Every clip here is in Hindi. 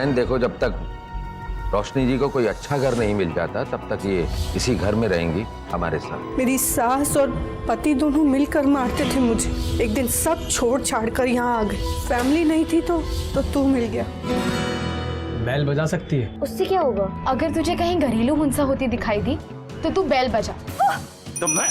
बहन देखो, जब तक रोशनी जी को कोई अच्छा घर नहीं मिल जाता तब तक ये इसी घर में रहेंगी हमारे साथ। मेरी सास और पति दोनों मिलकर मारते थे मुझे। एक दिन सब छोड़ छाड़ कर यहाँ आ गए। फैमिली नहीं थी तो तू मिल गया। बैल बजा सकती है। उससे क्या होगा? अगर तुझे कहीं घरेलू हिंसा होती दिखाई दी तो तू बैल बजा। तो मैं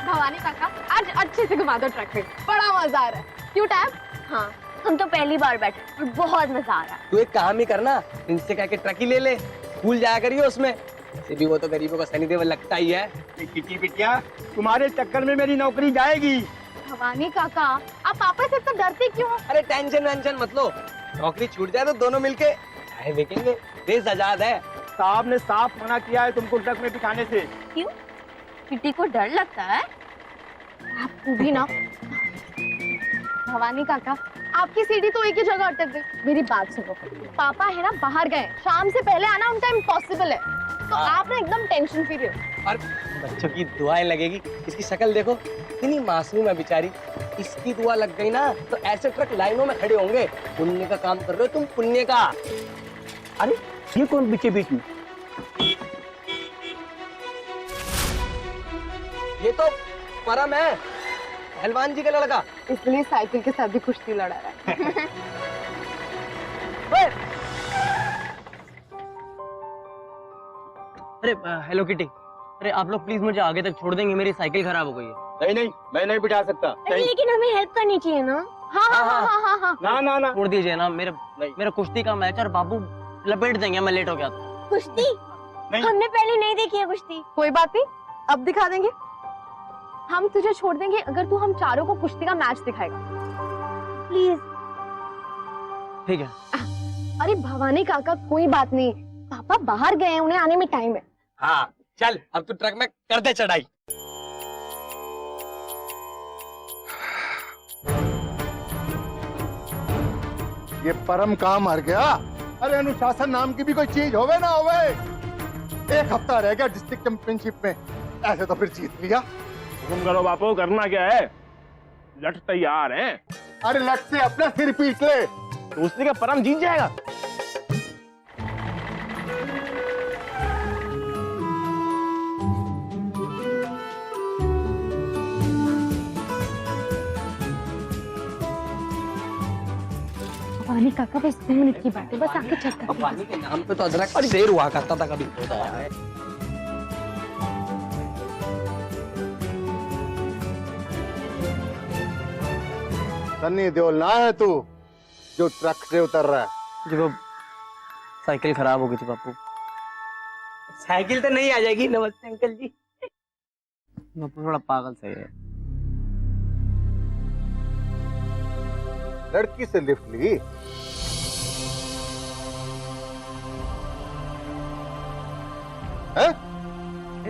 भवानी काका आज अच्छे से घुमा दो ट्रक में, बड़ा मजा आ रहा है। क्यों टैब? हाँ, हम तो पहली बार बैठे और बहुत मजा आ रहा है। तू एक काम ही करना, इनसे कह के ट्रक ही ले ले, स्कूल जाया करिए उसमें। से भी वो तो गरीबों का शनिदेव लगता ही है। किटी बिटिया, तुम्हारे चक्कर में मेरी नौकरी जाएगी। भवानी काका आप पापा से इतना डरते क्यों? अरे टेंशन वेंशन मत लो, नौकरी छूट जाए तो दोनों मिलके चाय बेचेंगे। देश आजाद है। साहब ने साफ मना किया है तुमको ट्रक में बिठाने से। क्यों? किटी को डर लगता है? आपको भी ना। भवानी काका आपकी सीढ़ी तो एक ही जगह अटक गई। मेरी बात सुनो, पापा है ना बाहर गए, शाम से पहले आना उनका इम्पॉसिबल है, तो आप ना एकदम टेंशन फ्री हो। और बच्चों की दुआएं लगेगी। इसकी शक्ल देखो, इतनी मासूम है बेचारी। इसकी दुआ लग गई ना तो ऐसे ट्रक लाइनों में खड़े होंगे। पुण्य का काम कर रहे हो तुम, पुण्य का। अरे ये कौन बीच बीच में? ये तो परम है, पहलवान जी का लड़का। इसलिए साइकिल के साथ भी कुश्ती लड़ा रहा है। अरे हेलो किटी, अरे आप लोग प्लीज मुझे आगे तक छोड़ देंगे, मेरी साइकिल खराब हो गई है। नहीं, मैं नहीं बिठा सकता। लेकिन हमें हेल्प करनी चाहिए ना। हाँ हाँ हाँ हाँ हाँ हाँ। ना ना ना, छोड़ दीजिए ना, मेरा कुश्ती का मैच और बाबू लपेट देंगे, मैं लेट हो गया था। कुश्ती? नहीं। हमने पहले नहीं देखी है कुश्ती। कोई बात नहीं, अब दिखा देंगे। हम तुझे छोड़ देंगे अगर तू हम चारों को कुश्ती का मैच दिखाएगा। प्लीज। ठीक है। अरे भवानी काका कोई बात नहीं, पापा बाहर गए हैं, उन्हें आने में टाइम है। हाँ चल, अब तू ट्रक में कर दे चढ़ाई। ये परम कहाँ मर गया? अरे अनुशासन नाम की भी कोई चीज होवे ना होवे। एक हफ्ता रह गया डिस्ट्रिक्ट चैंपियनशिप में, ऐसे तो फिर जीत लिया। हुक्म करो बापू, करना क्या है? लट तैयार है। अरे लट से अपना सिर पीट ले। तो उसने क्या परम जीत जाएगा? भवानी काका बस 2 मिनट की बात है, बस आके चेक कर। पानी के नाम पे तो अदरक और देर हुआ करता था कभी। सन्नी देओल ना है तू जो ट्रक से उतर रहा है? जी वो साइकिल खराब हो गई थी बापू। साइकिल तो नहीं आ जाएगी। नमस्ते अंकल जी। बापू थोड़ा पागल सही है। लड़की से लिफ्ट ली? है?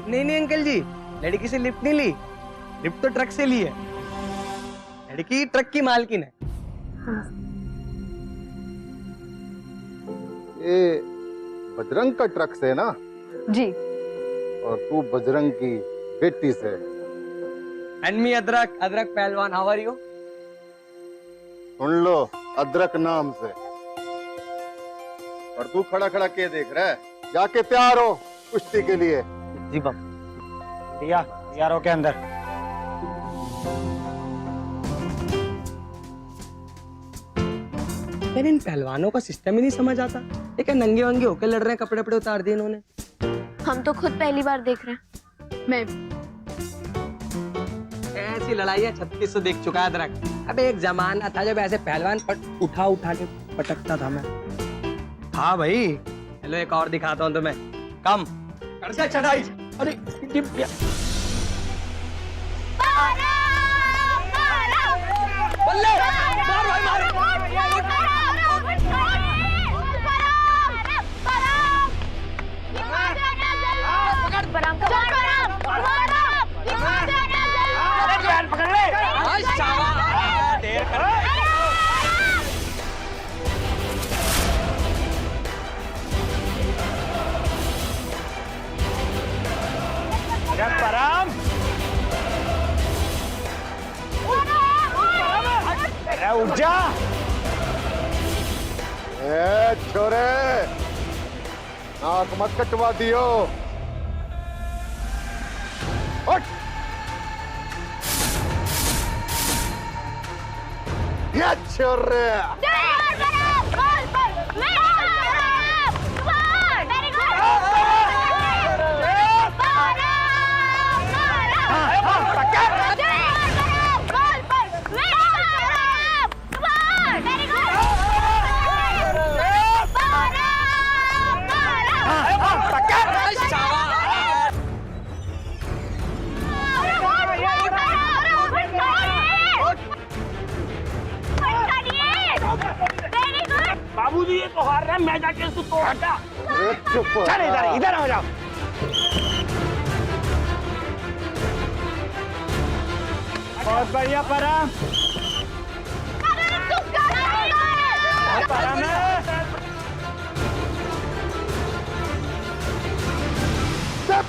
नहीं अंकल जी, लड़की से लिफ्ट नहीं ली, लिफ्ट तो ट्रक से ली है। लड़की ट्रक की मालकिन है। ये बजरंग का ट्रक से ना? जी। और तू बजरंग की बेटी से। एंड मी अदरक, अदरक पहलवान, हाउ आर यू? सुन लो, अदरक नाम से। और तू खड़ा खड़ा के देख रहा है? जाके तैयार हो कुश्ती के लिए। जी बापू। दिया तैयारों के अंदर। यार इन पहलवानों का सिस्टम ही नहीं समझ आता। ये क्या नंगे वंगे होकर लड़ रहे हैं, कपड़े वपड़े उतार दिए इन्होंने। हम तो खुद पहली बार देख रहे हैं। मैं ऐसी लड़ाइयाँ 3600 देख चुका है अदरक। अब एक जमाना था जब ऐसे पहलवान उठा के पटकता था मैं। हाँ भाई, चलो एक और दिखाता हूँ तुम्हें। कम कर से चढ़ाई। अरे बल्ले मार भाई मार। पकड़ ले। देर कर जा। ए छोरे, नाक मत कटवा दियो। उठ। ये छोरे। बाबूजी ये तो हार रहा है, मैं जाके इसको तोड़ हटा। अरे चुप हो। चल इधर इधर आ जाओ। बहुत बढ़िया परम। परम है।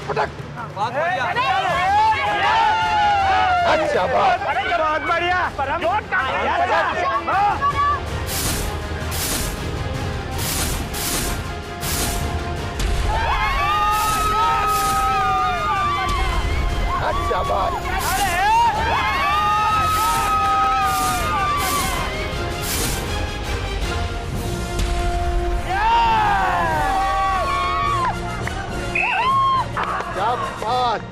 पटक। बहुत बढ़िया। अच्छा बात। अरे बहुत बढ़िया परम। अच्छा बात। क्या बात।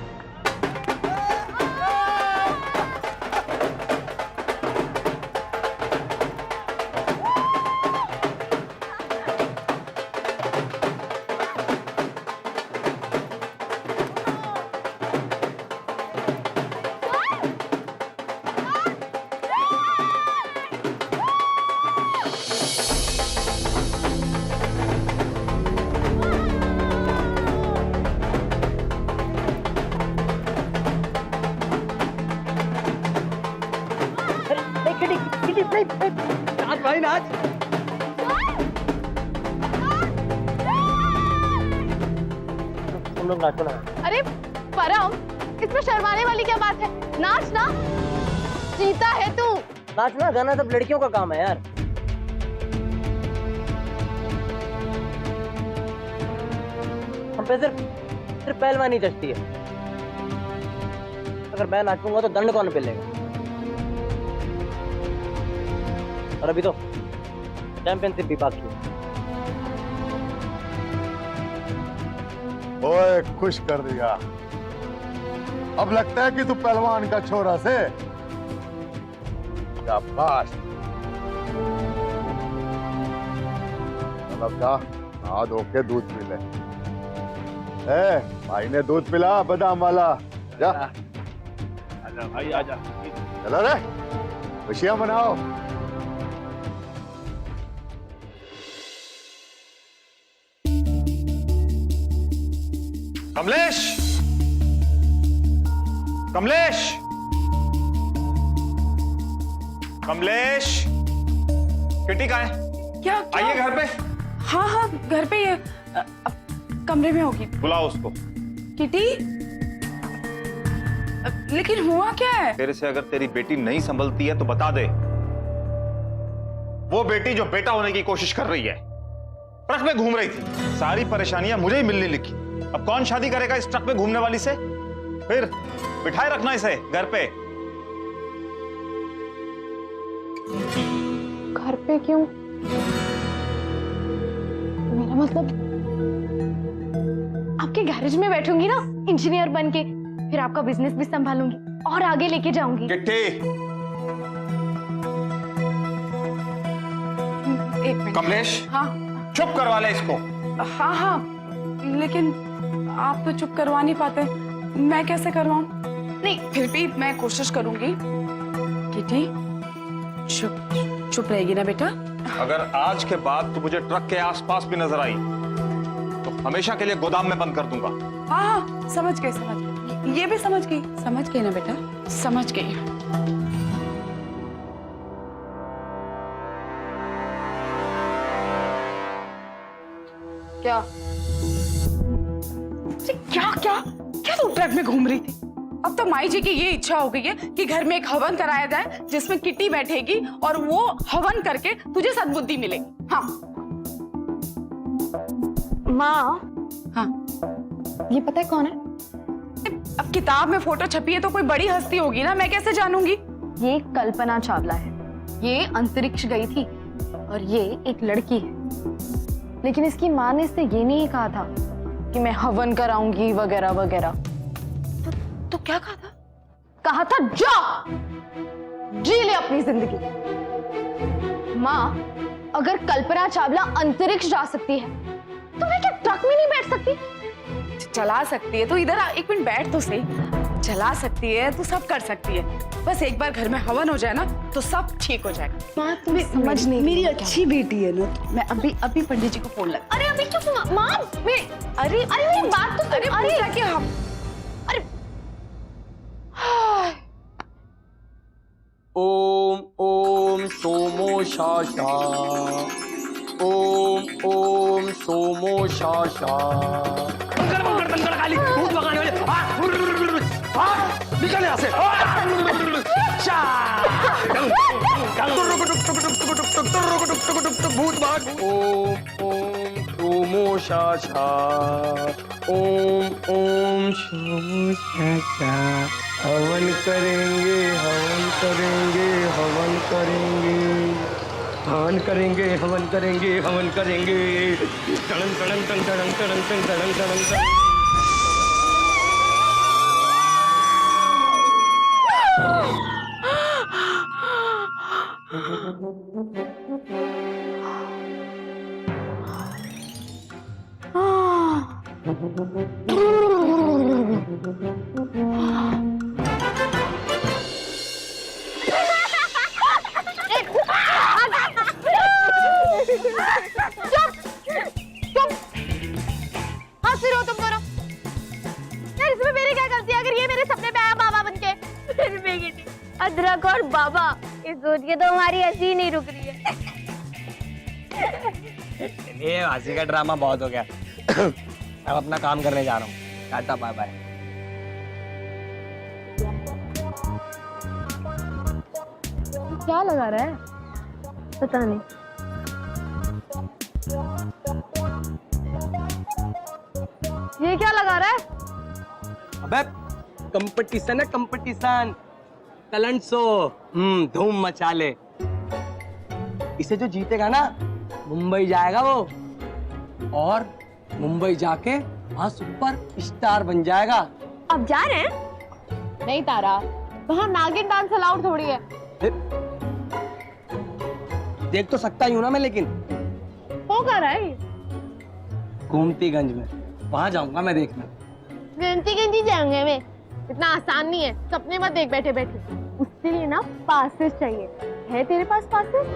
नाच भाई नाच। तुम लोग नाचो ना। अरे परम, इसमें शर्माने वाली क्या बात है? नाच ना, जीता है तू। नाचना गाना सब लड़कियों का काम है यार। हम पे सिर्फ पहलवानी जचती है। अगर मैं नाचूंगा तो दंड कौन पिलेगा? और अभी तो चैंपियनशिप भी बाकी है। ओए खुश कर दिया। अब लगता है कि तू पहलवान का छोरा से। शाबाश। मतलब का नहा धो के दूध पी ले। ए, भाई ने दूध पिला बादाम वाला। जा आजा भाई आजा। चलो रे, खुशियां मनाओ। कमलेश, कमलेश, कमलेश, किटी कहाँ है? क्या आइए घर पे। हाँ हाँ घर पे ही है। कमरे में होगी। बुलाओ उसको। किटी, लेकिन हुआ क्या है? तेरे से अगर तेरी बेटी नहीं संभलती है तो बता दे। वो बेटी जो बेटा होने की कोशिश कर रही है, ट्रक में घूम रही थी, सारी परेशानियां मुझे ही मिलने लिखी। अब कौन शादी करेगा इस ट्रक में घूमने वाली से? फिर बिठाए रखना इसे घर पे। घर पे क्यों? मेरा मतलब आपके गैरेज में बैठूंगी ना इंजीनियर बन के, फिर आपका बिजनेस भी संभालूंगी और आगे लेके जाऊंगी। किट्टी, एक मिनट। कमलेश, हाँ चुप करवा ले इसको। हाँ हाँ, लेकिन आप तो चुप करवा नहीं पाते, मैं कैसे करवाऊं? नहीं, फिर भी मैं कोशिश करूंगी। किटी, चुप चुप रहेगी ना बेटा? अगर आज के बाद तू मुझे ट्रक के आसपास भी नजर आई तो हमेशा के लिए गोदाम में बंद कर दूंगा। हाँ हाँ समझ गई, ये भी समझ गई ना बेटा? समझ गई। क्या क्या क्या क्या तू ट्रक में घूम रही थी? अब तो माई जी की ये इच्छा हो गई है कि घर में एक हवन कराया जाए जिसमें किटी बैठेगी और वो हवन करके तुझे सद्बुद्धि मिलेगी। हाँ माँ, हाँ, ये पता है कौन है? अब किताब में फोटो छपी है तो कोई बड़ी हस्ती होगी ना, मैं कैसे जानूंगी? ये कल्पना चावला है। ये अंतरिक्ष गई थी और ये एक लड़की है, लेकिन इसकी माँ ने इससे ये नहीं कहा था कि मैं हवन कराऊंगी वगैरह वगैरह। तो क्या कहा था? कहा था जा जी ले अपनी जिंदगी। माँ, अगर कल्पना चावला अंतरिक्ष जा सकती है तो मैं क्या ट्रक में नहीं बैठ सकती? चला सकती है तो इधर आ, एक मिनट बैठ तो सही। चला सकती है तो सब कर सकती है, बस एक बार घर में हवन हो जाए ना तो सब ठीक हो जाएगा। माँ, तुम समझ नहीं, मेरी अच्छी बेटी है ना, मैं अभी पंडित जी को फोन लगा। अरे अभी क्यों? माँ, अरे अरे मेरी बात तो अरे अरे पूछा कि हम अरे ओम ओम सोमो शाशा, ओम ओम सोमो शाशा। भूत भगाने वाले, निकल यहाँ से। भूत भाग। ओम ओम सोमो शाशा, ओम ओम सोमो शाशा। हवन करेंगे, हवन करेंगे, हवन करेंगे, हवन करेंगे, हवन करेंगे, हवन करेंगे। टड़ंग टड़ंग टंग टड़ंग टड़ंग टंग टड़ंग टड़ंग टड़ंग। अदरक और बाबा, इस सोच के तो हमारी हंसी नहीं रुक रही है। ये हंसी का ड्रामा बहुत हो गया। अब अपना काम करने जा रहा हूँ। Tata bye bye. क्या लगा रहा है? पता नहीं। ये क्या लगा रहा है? अबे कंपटीशन है, कंपटीशन। टैलेंट शो, धूम मचा ले। इसे जो जीतेगा ना, मुंबई जाएगा वो और मुंबई जाके वहां सुपर स्टार बन जाएगा। अब जा रहे हैं? नहीं तारा, वहाँ नागिन डांस अलाउड थोड़ी है। देख तो सकता ही हूँ ना मैं, लेकिन हो कर रहा है? गोमतीगंज में वहां जाऊंगा मैं देखने। गोमतीगंज ही जाऊंगे मैं, इतना आसान नहीं है। सपने मत देख बैठे बैठे। उसके लिए ना पासेस चाहिए। है तेरे पास पासेस?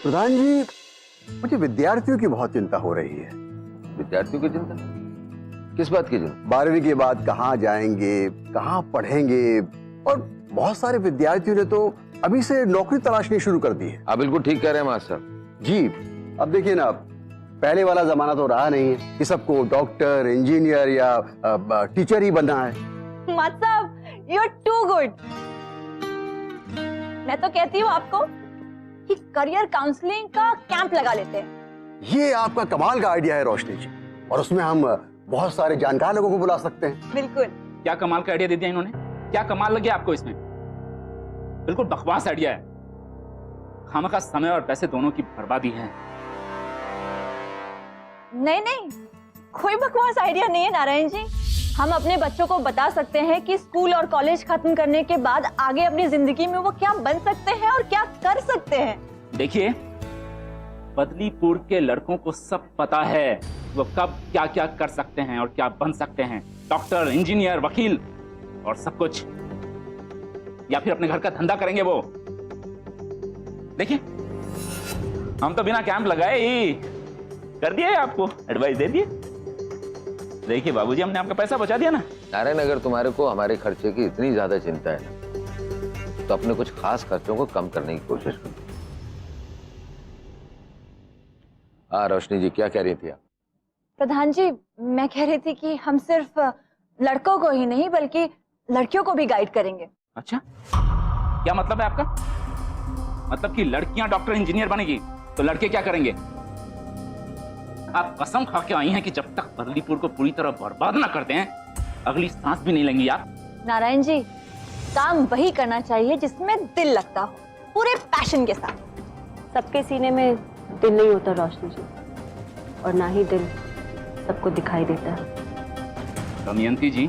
प्रधान जी, मुझे विद्यार्थियों की बहुत चिंता हो रही है। विद्यार्थियों की चिंता? किस बात की चिंता? 12वीं के बाद कहाँ जाएंगे, कहाँ पढ़ेंगे, और बहुत सारे विद्यार्थियों ने तो अभी से नौकरी तलाशनी शुरू कर दी है। आप बिल्कुल ठीक कह रहे हैं मास्टर साहब जी। अब देखिए ना, पहले वाला जमाना तो रहा नहीं है कि सबको डॉक्टर, इंजीनियर या टीचर ही बनना है। मतलब यू आर टू गुड। मैं तो कहती हूँ आपको कि करियर काउंसलिंग का कैंप लगा लेते हैं। ये आपका कमाल का आइडिया है रोशनी जी, और उसमें हम बहुत सारे जानकार लोगों को बुला सकते हैं। बिल्कुल। क्या कमाल का आइडिया दे दिया इन्होंने? क्या कमाल लगे आपको इसमें? बिल्कुल बकवास आइडिया है। खामखा समय और पैसे दोनों की बर्बादी है। नहीं नहीं, कोई बकवास आइडिया नहीं है नारायण जी। हम अपने बच्चों को बता सकते हैं कि स्कूल और कॉलेज खत्म करने के बाद आगे अपनी जिंदगी में वो क्या बन सकते हैं और क्या कर सकते हैं। देखिए, बदलीपुर के लड़कों को सब पता है वो कब क्या क्या कर सकते हैं और क्या बन सकते हैं। डॉक्टर, इंजीनियर, वकील और सब कुछ। या फिर अपने घर का धंधा करेंगे वो। देखिए, हम तो बिना कैंप लगाए ही कर दिए, आपको एडवाइस दे दिए। देखिए बाबूजी, हमने आपका पैसा बचा दिया ना। नारायण, अगर तुम्हारे को हमारे खर्चे की इतनी ज्यादा चिंता है ना, तो अपने कुछ खास खर्चों को कम करने की कोशिश करो। हाँ रोशनी जी, क्या कह रही थी आप? प्रधान जी, मैं कह रही थी कि हम सिर्फ लड़कों को ही नहीं बल्कि लड़कियों को भी गाइड करेंगे। अच्छा, क्या मतलब है आपका? मतलब कि लड़कियां डॉक्टर इंजीनियर बनेगी तो लड़के क्या करेंगे? आप कसम खा के आई हैं कि जब तक बदलीपुर को पूरी तरह बर्बाद ना करते हैं अगली सांस भी नहीं लेंगी आप। नारायण जी, काम वही करना चाहिए जिसमें दिल लगता हो, पूरे पैशन के साथ। सबके सीने में दिल नहीं होता रोशनी जी, और ना ही दिल सबको दिखाई देता है। दमयंती जी,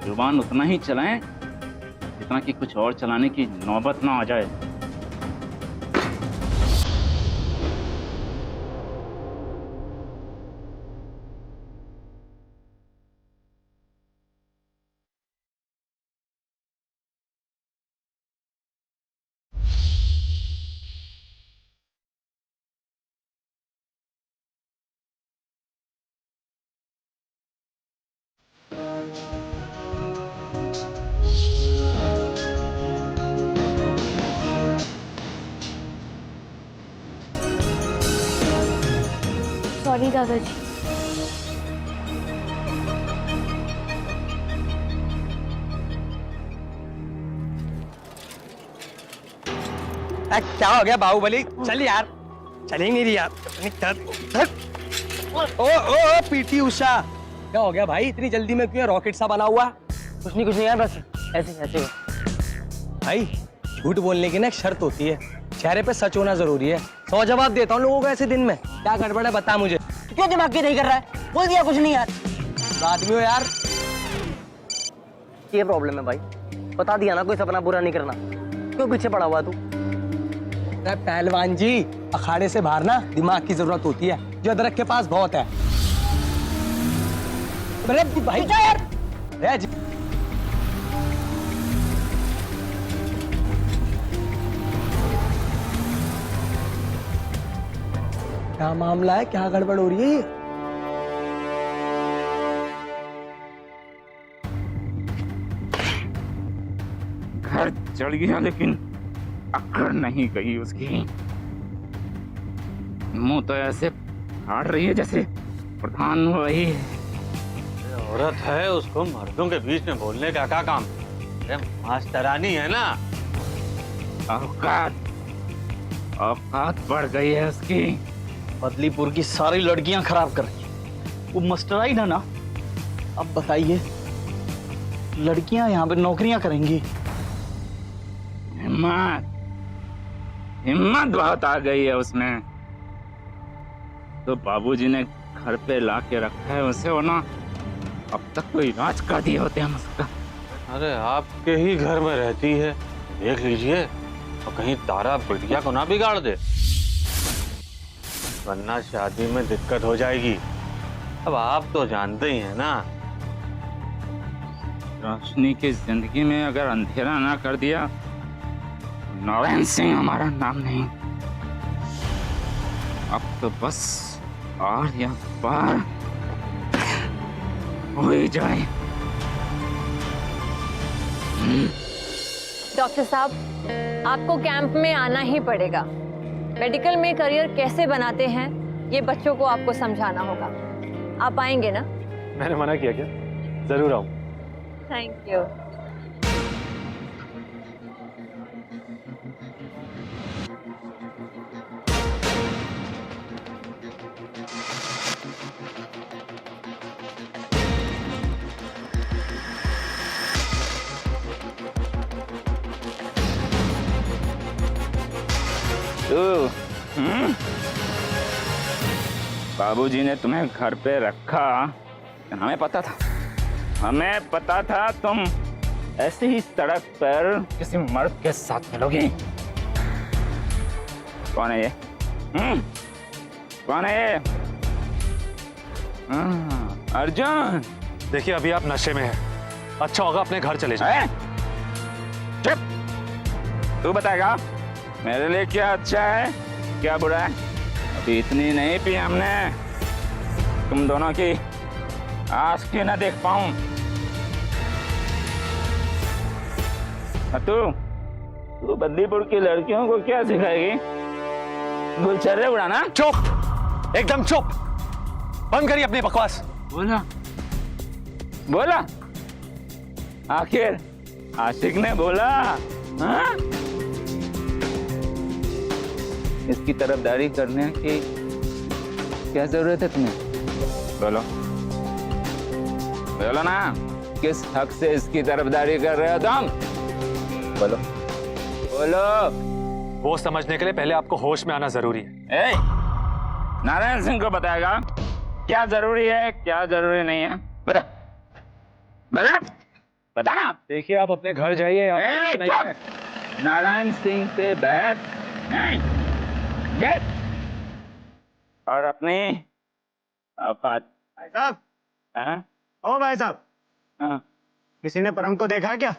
जुबान उतना ही चलाएं जितना कि कुछ और चलाने की नौबत ना आ जाए। सॉरी दादाजी। क्या हो गया बाहुबली? चल यार, चली नहीं रही यार। ओ पीटी उषा, क्या हो गया भाई? इतनी जल्दी में क्यों? रॉकेट सा बना हुआ? कुछ नहीं यार, बस ऐसे ऐसे। भाई झूठ बोलने की ना एक शर्त होती है, चेहरे पे सच होना जरूरी है। 100 जवाब देता हूँ लोगों को ऐसे दिन में। क्या गड़बड़ है बता मुझे। क्यों दिमाग की नहीं कर रहा है? बोल दिया कुछ नहीं यार। आदमी हो यार। ये प्रॉब्लम है भाई, बता दिया ना, कोई सपना पूरा नहीं करना। क्यों पीछे पड़ा हुआ तू? पहलवान जी, अखाड़े से बाहर ना दिमाग की जरूरत होती है, जो अदरक के पास बहुत है। अरे भाई यार, क्या मामला है? क्या गड़बड़ हो रही है? घर चढ़ गया लेकिन अकड़ नहीं गई उसकी। मुंह तो ऐसे फाड़ रही है जैसे प्रधान वही औरत है, उसको मर्दों के बीच में बोलने का क्या काम? मास्टरानी है ना। औकात बढ़ गई है उसकी। बदलीपुर की सारी लड़कियां खराब कर रही है। वो मास्टराई ना। अब बताइए, लड़कियां यहाँ पे नौकरियां करेंगी? हिम्मत बहुत आ गई है उसमें। तो बाबूजी ने घर पे ला के रखा है उसे, वरना अब तक तो इलाज कर दिए होते हम उसका। अरे आपके ही घर में रहती है, देख लीजिए और कहीं तारा बिटिया को ना बिगाड़ दे, वरना शादी में दिक्कत हो जाएगी। अब आप तो जानते ही हैं ना। रोशनी की जिंदगी में अगर अंधेरा ना कर दिया, नारायण सिंह हमारा नाम नहीं। अब तो बस और या पार हो ही जाए। डॉक्टर साहब, आपको कैंप में आना ही पड़ेगा। मेडिकल में करियर कैसे बनाते हैं ये बच्चों को आपको समझाना होगा। आप आएंगे ना? मैंने मना किया क्या? जरूर आऊं। Thank you. बाबूजी ने तुम्हें घर पे रखा, हमें पता था। हमें पता था तुम ऐसे ही सड़क पर किसी मर्द के साथ मिलोगी। कौन है ये? कौन है ये? अर्जुन। देखिए अभी आप नशे में हैं, अच्छा होगा अपने घर चले जाए। चुप। तू बताएगा मेरे लिए क्या अच्छा है क्या बुरा है? अभी इतनी नहीं पी हमने, तुम दोनों की आस की ना देख पाऊं। तू बदलीपुर की लड़कियों को क्या सिखाएगी? गुलछर्रे उड़ाना? चुप, एकदम चुप। बंद करिए अपनी बकवास। बोला बोला, आखिर आशिक ने बोला। हाँ? इसकी तरफदारी करने की क्या जरूरत है तुम्हें? बोलो बोलो ना, किस हक से इसकी तरफदारी कर रहे हो तुम? बोलो बोलो। वो समझने के लिए पहले आपको होश में आना जरूरी है। नारायण सिंह को बताएगा क्या जरूरी है क्या जरूरी नहीं है। बता बता बता। देखिए आप अपने घर जाइए। नारायण सिंह से बहस और अपनी औकात। भाई साहब, हाँ? ओ भाई साहब, हाँ? किसी ने परम को देखा क्या?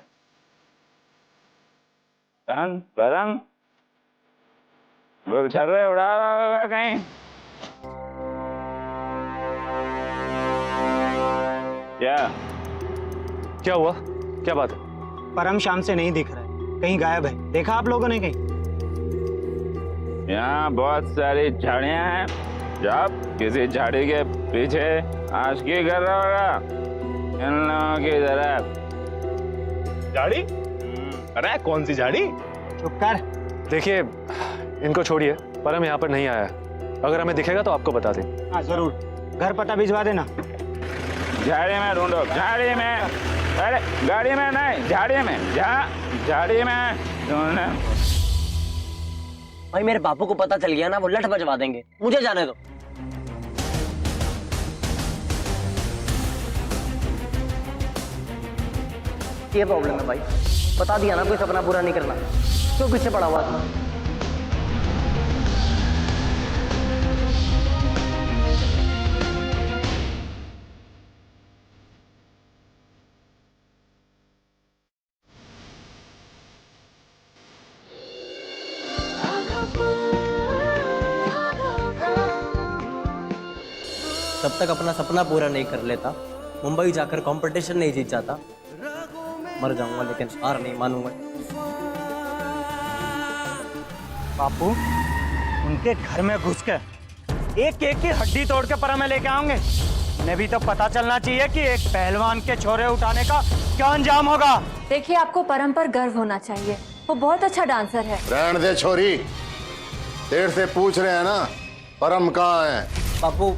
परम परम गुलछर्रे उड़ा रहा होगा कहीं। क्या हुआ? क्या बात है? परम शाम से नहीं दिख रहा है, कहीं गायब है। देखा आप लोगों ने कहीं? यहाँ बहुत सारी झाड़ियाँ हैं, जब किसी झाड़ी के पीछे आशिकी कर रहा होगा इन लोगों की तरफ। झाड़ी? अरे कौन सी झाड़ी? चुप कर। देखिए इनको छोड़िए, परम यहाँ पर नहीं आया है। अगर हमें दिखेगा तो आपको बता दें। हाँ जरूर, घर पता भिजवा देना। झाड़ी में ढूंढो, झाड़ी में। अरे गाड़ी में नहीं, झाड़ी में। झाड़ी में ढूंढना। भाई मेरे बापू को पता चल गया ना, वो लठ बजवा देंगे। मुझे जाने दो। ये प्रॉब्लम है भाई, बता दिया ना, कोई सपना पूरा नहीं करना। क्यों पीछे पड़ा हुआ था? जब तक अपना सपना पूरा नहीं कर लेता, मुंबई जाकर कंपटीशन नहीं जीत जाता, मर जाऊंगा लेकिन हार नहीं मानूंगा। बापू, उनके घर में घुसकर एक एक की हड्डी तोड़ के परम में लेके आओगे। उन्हें भी तो पता चलना चाहिए कि एक पहलवान के छोरे उठाने का क्या अंजाम होगा। देखिए, आपको परम पर गर्व होना चाहिए, वो बहुत अच्छा डांसर है। रहने दे छोरी, देर से पूछ रहे हैं ना, परम कहाँ है? बापू